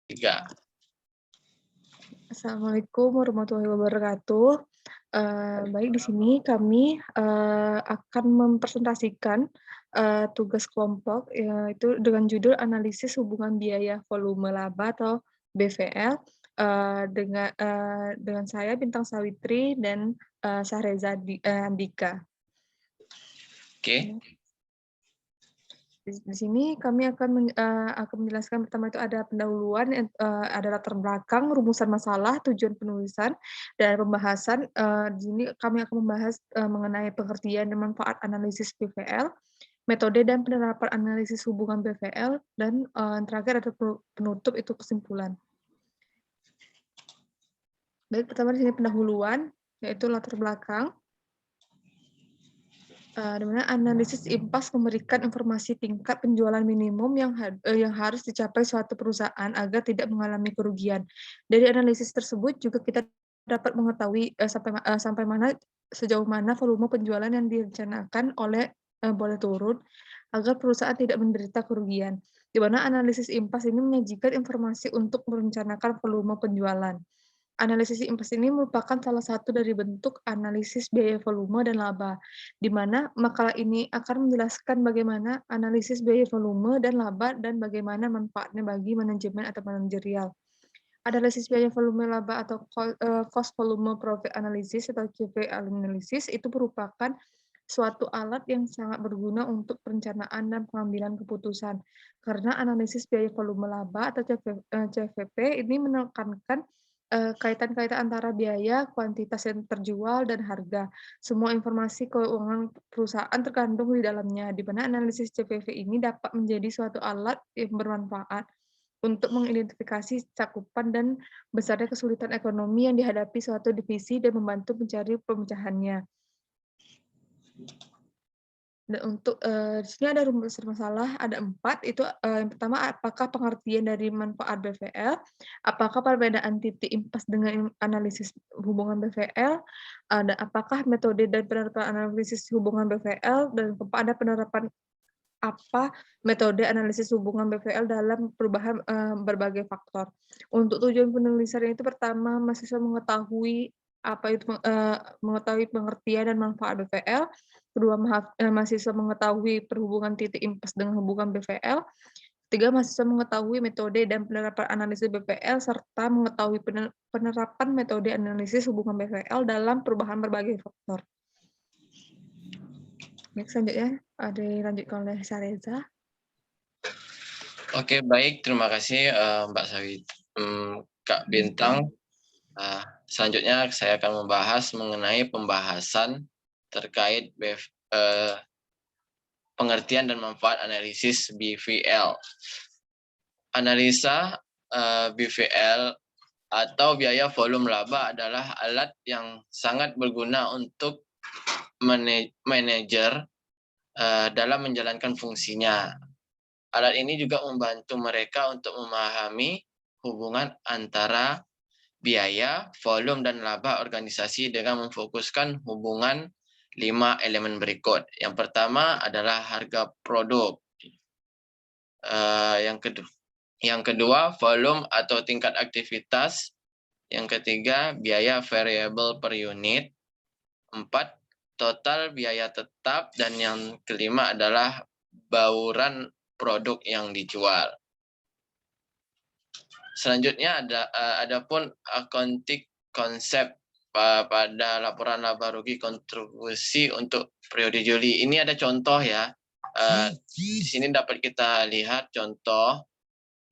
3. Assalamualaikum warahmatullahi wabarakatuh. Baik, di sini kami akan mempresentasikan tugas kelompok, yaitu dengan judul analisis hubungan biaya volume laba atau BVL, dengan saya Bintang Sawitri dan Sahreza Andika. Oke. Di sini kami akan menjelaskan pertama itu ada pendahuluan, ada latar belakang, rumusan masalah, tujuan penulisan, dan pembahasan. Di sini kami akan membahas mengenai pengertian dan manfaat analisis BVL, metode dan penerapan analisis hubungan BVL, dan terakhir ada penutup itu kesimpulan. Baik, pertama di sini pendahuluan, yaitu latar belakang. Di mana analisis IMPAS memberikan informasi tingkat penjualan minimum yang harus dicapai suatu perusahaan agar tidak mengalami kerugian. Dari analisis tersebut juga kita dapat mengetahui sejauh mana volume penjualan yang direncanakan boleh turun agar perusahaan tidak menderita kerugian. Di mana analisis IMPAS ini menyajikan informasi untuk merencanakan volume penjualan. Analisis IMPAS ini merupakan salah satu dari bentuk analisis biaya volume dan laba, di mana makalah ini akan menjelaskan bagaimana analisis biaya volume dan laba dan bagaimana manfaatnya bagi manajemen atau manajerial. Analisis biaya volume laba atau cost volume profit analysis atau CV analysis itu merupakan suatu alat yang sangat berguna untuk perencanaan dan pengambilan keputusan. Karena analisis biaya volume laba atau CVP ini menekankan kaitan-kaitan antara biaya, kuantitas yang terjual, dan harga. Semua informasi keuangan perusahaan terkandung di dalamnya, di mana analisis CVP ini dapat menjadi suatu alat yang bermanfaat untuk mengidentifikasi cakupan dan besarnya kesulitan ekonomi yang dihadapi suatu divisi dan membantu mencari pemecahannya. Dan untuk di sini ada rumus masalah, ada 4, itu yang pertama apakah pengertian dari manfaat BVL, apakah perbedaan titik impas dengan analisis hubungan BVL, dan apakah metode dan penerapan analisis hubungan BVL, dan keempat ada penerapan apa metode analisis hubungan BVL dalam perubahan berbagai faktor. Untuk tujuan penulisan itu pertama mahasiswa mengetahui mengetahui pengertian dan manfaat BVL. Kedua, mahasiswa mengetahui perhubungan titik impas dengan hubungan BVL. Ketiga, mahasiswa mengetahui metode dan penerapan analisis BVL serta mengetahui penerapan metode analisis hubungan BVL dalam perubahan berbagai faktor. Baik, selanjutnya ada dilanjutkan oleh Sareza. Oke, baik. Terima kasih Mbak Sawit, Kak Bintang. Selanjutnya saya akan membahas mengenai pembahasan terkait pengertian dan manfaat analisis BVL. Analisa BVL atau biaya volume laba adalah alat yang sangat berguna untuk manajer dalam menjalankan fungsinya. Alat ini juga membantu mereka untuk memahami hubungan antara biaya, volume, dan laba organisasi dengan memfokuskan hubungan 5 elemen berikut. Yang pertama adalah harga produk. Yang kedua, volume atau tingkat aktivitas. Yang ketiga, biaya variable per unit. 4, total biaya tetap. Dan yang kelima adalah bauran produk yang dijual. Selanjutnya adapun accounting konsep pada laporan laba rugi kontribusi untuk periode Juli. Ini ada contoh ya. Di sini dapat kita lihat contoh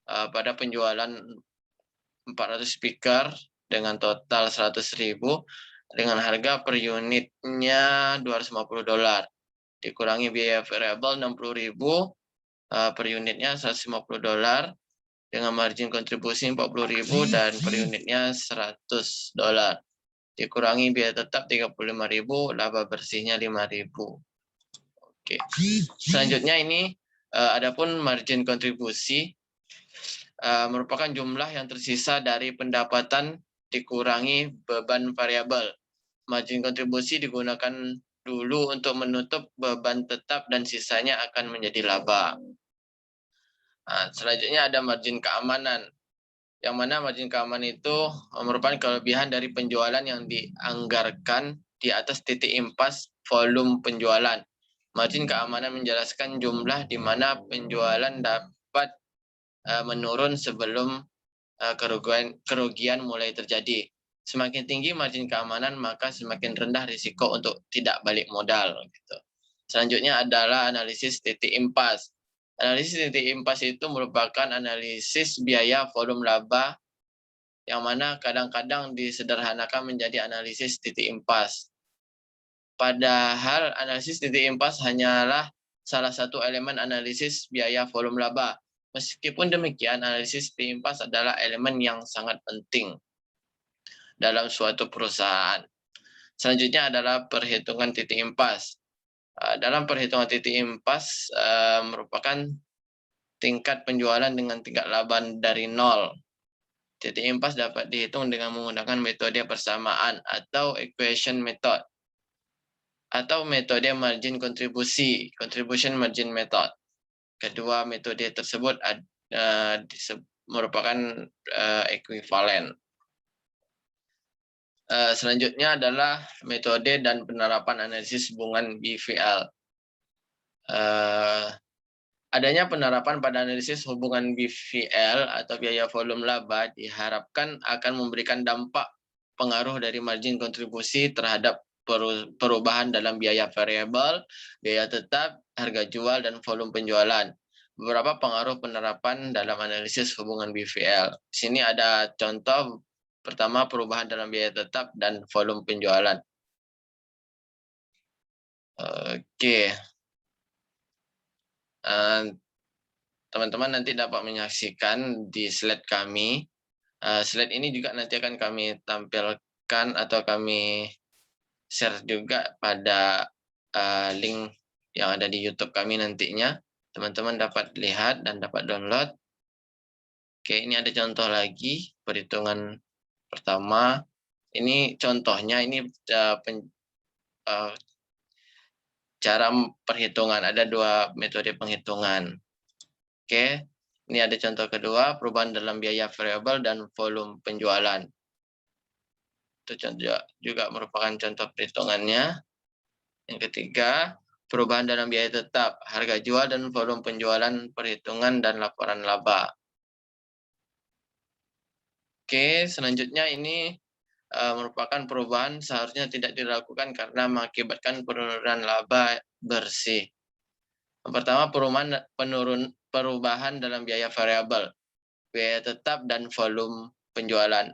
pada penjualan 400 speaker dengan total 100.000 dengan harga per unitnya $250. Dikurangi biaya variabel 60.000 per unitnya $150 dengan margin kontribusi 40.000 dan per unitnya $100. Dikurangi biaya tetap 35.000, laba bersihnya 5.000. Oke. Selanjutnya ini adapun margin kontribusi merupakan jumlah yang tersisa dari pendapatan dikurangi beban variabel. Margin kontribusi digunakan dulu untuk menutup beban tetap dan sisanya akan menjadi laba. Selanjutnya ada margin keamanan. yang mana margin keamanan itu merupakan kelebihan dari penjualan yang dianggarkan di atas titik impas volume penjualan. Margin keamanan menjelaskan jumlah di mana penjualan dapat menurun sebelum kerugian mulai terjadi. Semakin tinggi margin keamanan, maka semakin rendah risiko untuk tidak balik modal. Gitu. Selanjutnya adalah analisis titik impas. Analisis titik impas itu merupakan analisis biaya volume laba yang mana kadang-kadang disederhanakan menjadi analisis titik impas. Padahal analisis titik impas hanyalah salah satu elemen analisis biaya volume laba. Meskipun demikian, analisis titik impas adalah elemen yang sangat penting dalam suatu perusahaan. Selanjutnya adalah perhitungan titik impas. Dalam perhitungan titik impas merupakan tingkat penjualan dengan tingkat laba dari nol. Titik impas dapat dihitung dengan menggunakan metode persamaan atau equation method atau metode margin kontribusi, contribution margin method. Kedua metode tersebut merupakan ekuivalen. Selanjutnya adalah metode dan penerapan analisis hubungan BVL. Adanya penerapan pada analisis hubungan BVL atau biaya volume laba diharapkan akan memberikan dampak pengaruh dari margin kontribusi terhadap perubahan dalam biaya variabel, biaya tetap, harga jual, dan volume penjualan. Beberapa pengaruh penerapan dalam analisis hubungan BVL. Di sini ada contoh. Pertama, perubahan dalam biaya tetap dan volume penjualan. Oke. Teman-teman nanti dapat menyaksikan di slide kami. Slide ini juga nanti akan kami tampilkan atau kami share juga pada link yang ada di YouTube kami nantinya. Teman-teman dapat lihat dan dapat download. Oke, ini ada contoh lagi perhitungan pertama. Ini contohnya, ini cara perhitungan. Ada dua metode penghitungan. Oke, ini ada contoh kedua, perubahan dalam biaya variabel dan volume penjualan. Itu contoh juga merupakan contoh perhitungannya. Yang ketiga, perubahan dalam biaya tetap, harga jual dan volume penjualan, perhitungan dan laporan laba. Oke, selanjutnya ini merupakan perubahan seharusnya tidak dilakukan karena mengakibatkan penurunan laba bersih. Yang pertama, perubahan dalam biaya variabel, biaya tetap dan volume penjualan.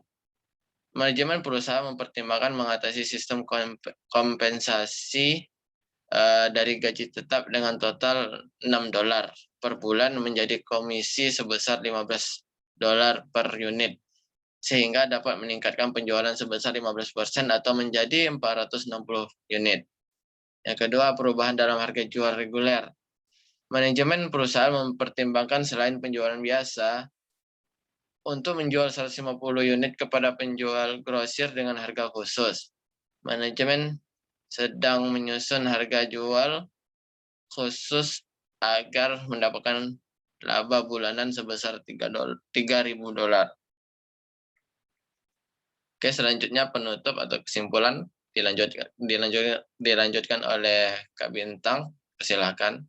Manajemen perusahaan mempertimbangkan mengatasi sistem kompensasi dari gaji tetap dengan total $6 per bulan menjadi komisi sebesar $15 per unit, sehingga dapat meningkatkan penjualan sebesar 15% atau menjadi 460 unit. Yang kedua, perubahan dalam harga jual reguler. Manajemen perusahaan mempertimbangkan selain penjualan biasa, untuk menjual 150 unit kepada penjual grosir dengan harga khusus. Manajemen sedang menyusun harga jual khusus agar mendapatkan laba bulanan sebesar $3.000. Oke, selanjutnya penutup atau kesimpulan dilanjutkan oleh Kak Bintang. Persilakan.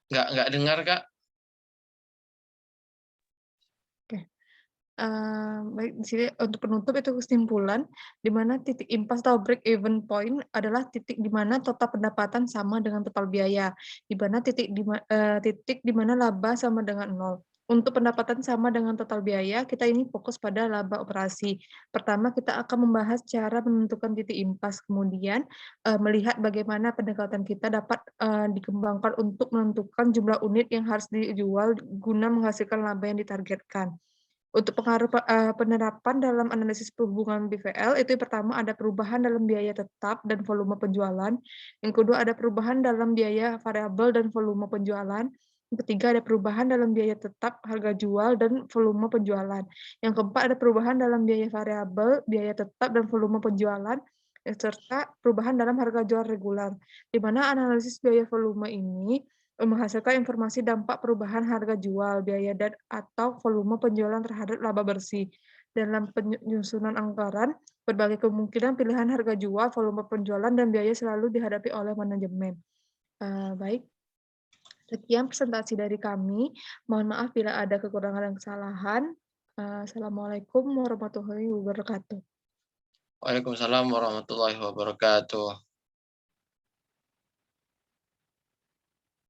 Nggak dengar, Kak. Oke. Baik, di sini untuk penutup itu kesimpulan, di mana titik impas atau break even point adalah titik di mana total pendapatan sama dengan total biaya, di mana titik di mana laba sama dengan 0. Untuk pendapatan sama dengan total biaya, kita ini fokus pada laba operasi. Pertama, kita akan membahas cara menentukan titik impas, kemudian melihat bagaimana pendekatan kita dapat dikembangkan untuk menentukan jumlah unit yang harus dijual guna menghasilkan laba yang ditargetkan. Untuk pengaruh penerapan dalam analisis perhubungan BVL, itu yang pertama ada perubahan dalam biaya tetap dan volume penjualan. Yang kedua ada perubahan dalam biaya variabel dan volume penjualan. Yang ketiga ada perubahan dalam biaya tetap, harga jual, dan volume penjualan. Yang keempat ada perubahan dalam biaya variabel, biaya tetap, dan volume penjualan. serta perubahan dalam harga jual reguler, di mana analisis biaya volume ini menghasilkan informasi dampak perubahan harga jual, biaya dan atau volume penjualan terhadap laba bersih. Dalam penyusunan anggaran, berbagai kemungkinan pilihan harga jual, volume penjualan, dan biaya selalu dihadapi oleh manajemen. Baik, sekian presentasi dari kami. Mohon maaf bila ada kekurangan dan kesalahan. Assalamualaikum warahmatullahi wabarakatuh. Waalaikumsalam warahmatullahi wabarakatuh.